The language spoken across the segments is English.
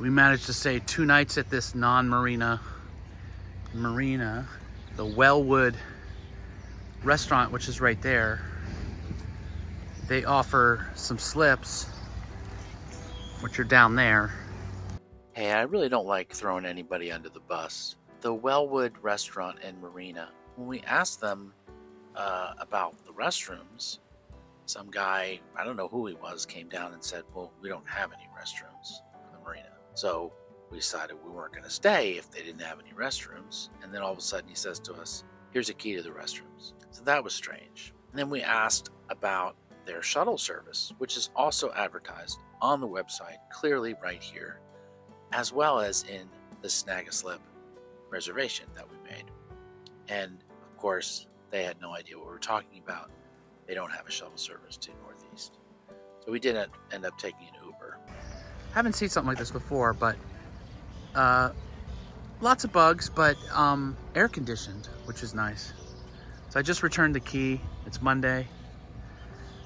We managed to stay 2 nights at this non-marina marina, the Wellwood restaurant, which is right there. They offer some slips, which are down there. Hey, I really don't like throwing anybody under the bus. The Wellwood restaurant and marina, when we asked them about the restrooms, some guy, I don't know who he was, came down and said, well, we don't have any restrooms in the marina. So we decided we weren't going to stay if they didn't have any restrooms. And then all of a sudden he says to us, here's a key to the restrooms. So that was strange. And then we asked about their shuttle service, which is also advertised on the website, clearly right here, as well as in the Snag-a-Slip reservation that we made. And of course, they had no idea what we were talking about. They don't have a shuttle service to Northeast. So we didn't end up taking an Uber. Haven't seen something like this before, but lots of bugs, but air conditioned, which is nice. So I just returned the key. It's Monday.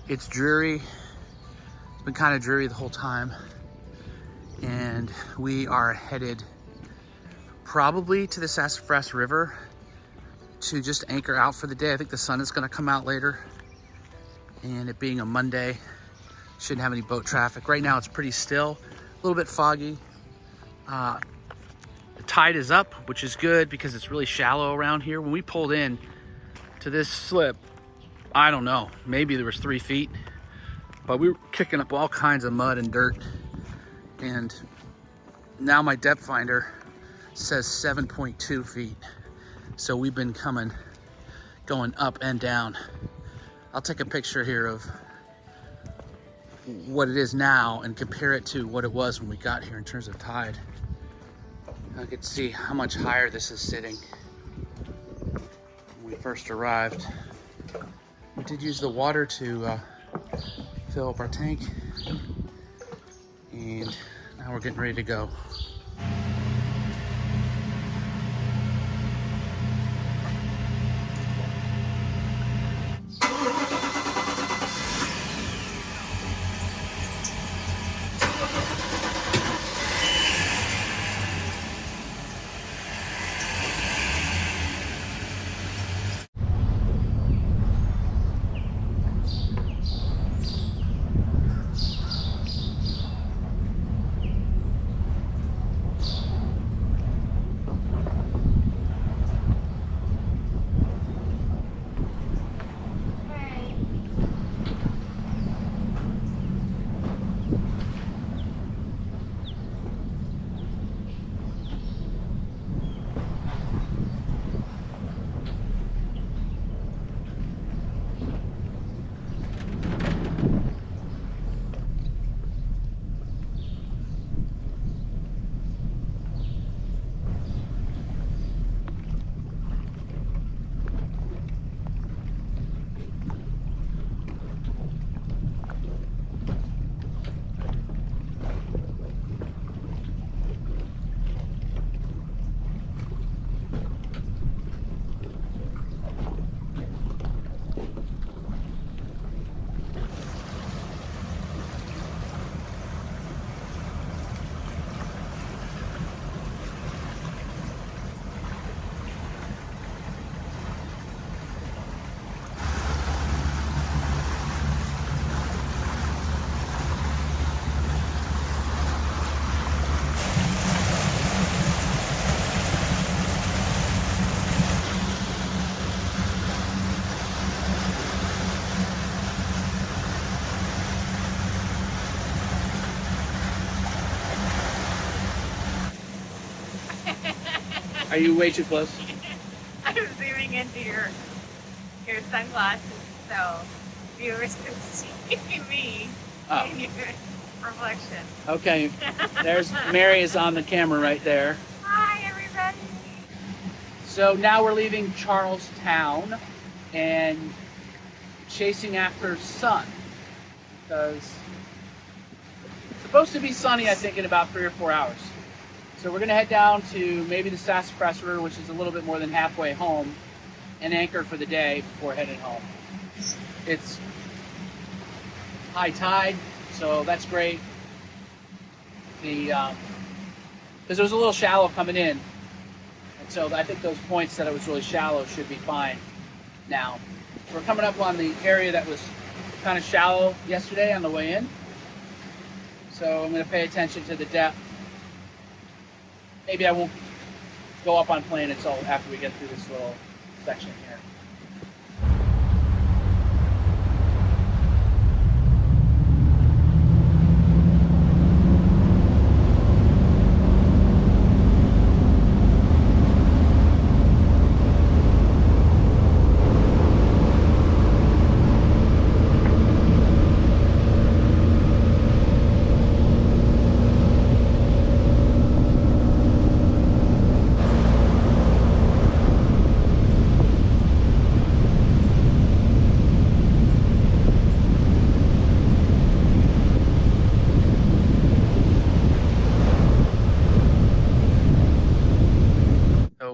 It's dreary. It's been kind of dreary the whole time. And we are headed probably to the Sassafras River to just anchor out for the day. I think the sun is going to come out later. And it being a Monday, shouldn't have any boat traffic. Right now it's pretty still, a little bit foggy. The tide is up, which is good because it's really shallow around here. When we pulled in to this slip, I don't know, maybe there was 3 feet, but we were kicking up all kinds of mud and dirt. And now my depth finder says 7.2 feet. So we've been going up and down. I'll take a picture here of what it is now and compare it to what it was when we got here in terms of tide. I could see how much higher this is sitting when we first arrived. We did use the water to fill up our tank, and now we're getting ready to go. Are you way too close? I'm zooming into your sunglasses so viewers can see me in your reflection. Okay, there's Mary is on the camera right there. Hi everybody. So now we're leaving Charlestown and chasing after sun, because it's supposed to be sunny, I think, in about 3 or 4 hours. So we're going to head down to maybe the Sassafras River, which is a little bit more than halfway home, and anchor for the day before heading home. It's high tide, so that's great. The because it was a little shallow coming in. And so I think those points that it was really shallow should be fine now. We're coming up on the area that was kind of shallow yesterday on the way in. So I'm going to pay attention to the depth. Maybe I won't go up on plane until after we get through this little section here.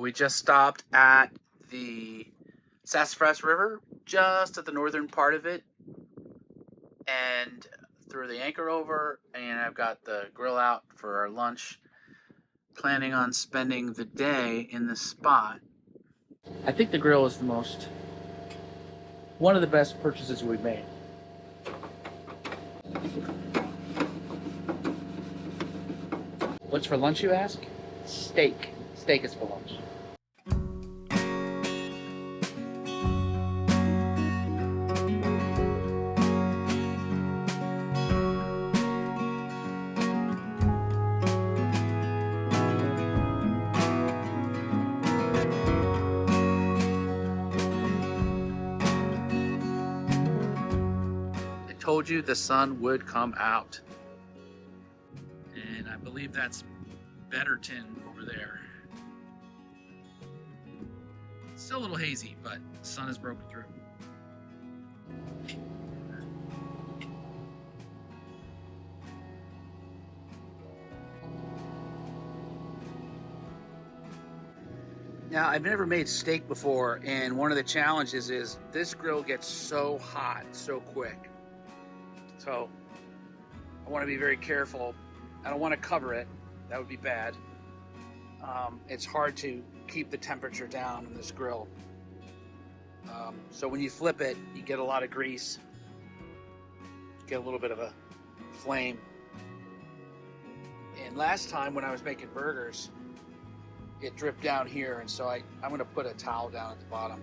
We just stopped at the Sassafras River, just at the northern part of it, and threw the anchor over, and I've got the grill out for our lunch. Planning on spending the day in this spot. I think the grill is one of the best purchases we've made. What's for lunch, you ask? Steak. Steak is for lunch. Told you the sun would come out, and I believe that's Betterton over there. It's still a little hazy, but the sun has broken through. Now, I've never made steak before, and one of the challenges is this grill gets so hot so quick. So I want to be very careful. I don't want to cover it. That would be bad. It's hard to keep the temperature down in this grill. So when you flip it, you get a lot of grease. Get a little bit of a flame. And last time when I was making burgers, it dripped down here. And so I'm going to put a towel down at the bottom.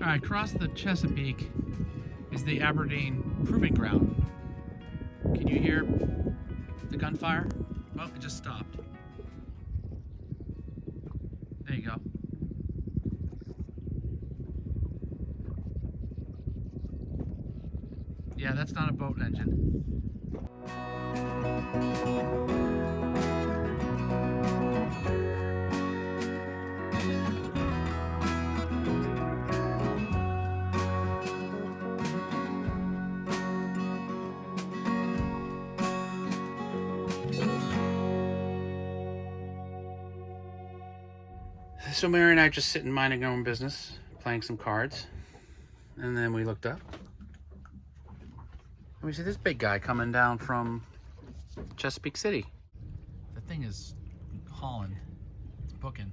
All right, across the Chesapeake is the Aberdeen Proving Ground. Can you hear the gunfire? Oh, it just stopped. There you go. Yeah, that's not a boat engine. So Mary and I just sitting minding our own business, playing some cards, and then we looked up and we see this big guy coming down from Chesapeake City. The thing is hauling, it's booking.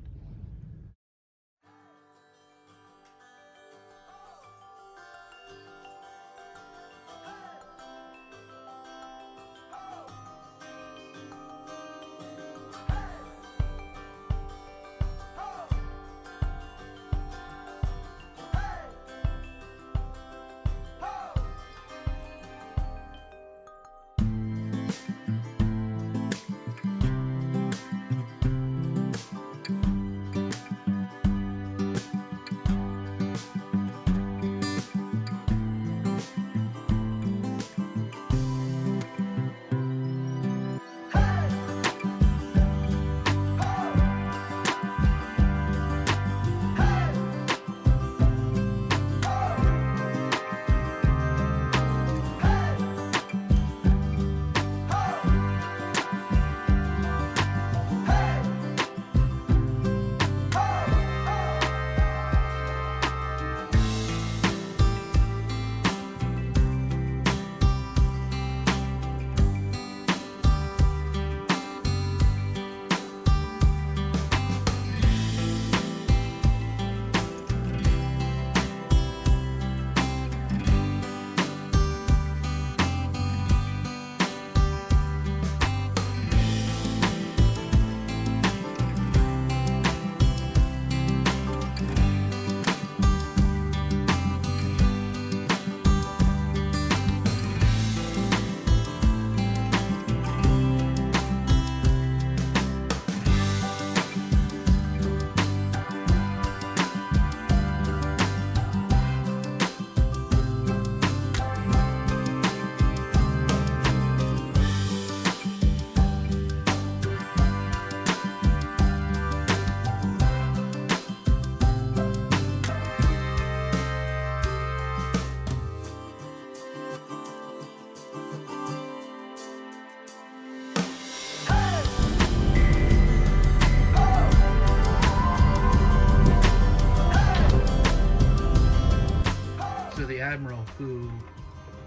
admiral who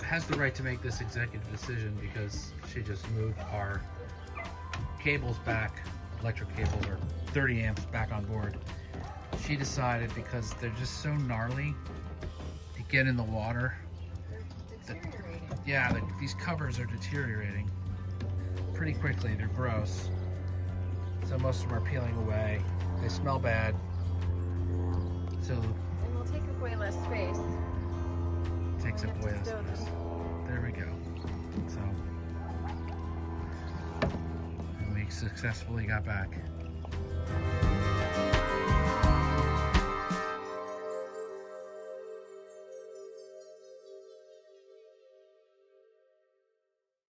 has the right to make this executive decision because she just moved our cables back, electric cables or 30 amps back on board. She decided because they're just so gnarly to get in the water. They're deteriorating. Yeah, these covers are deteriorating pretty quickly. They're gross. So most of them are peeling away. They smell bad. So And we'll take away less space. takes up We'll way have less to stow space. them. There we go. So and we successfully got back.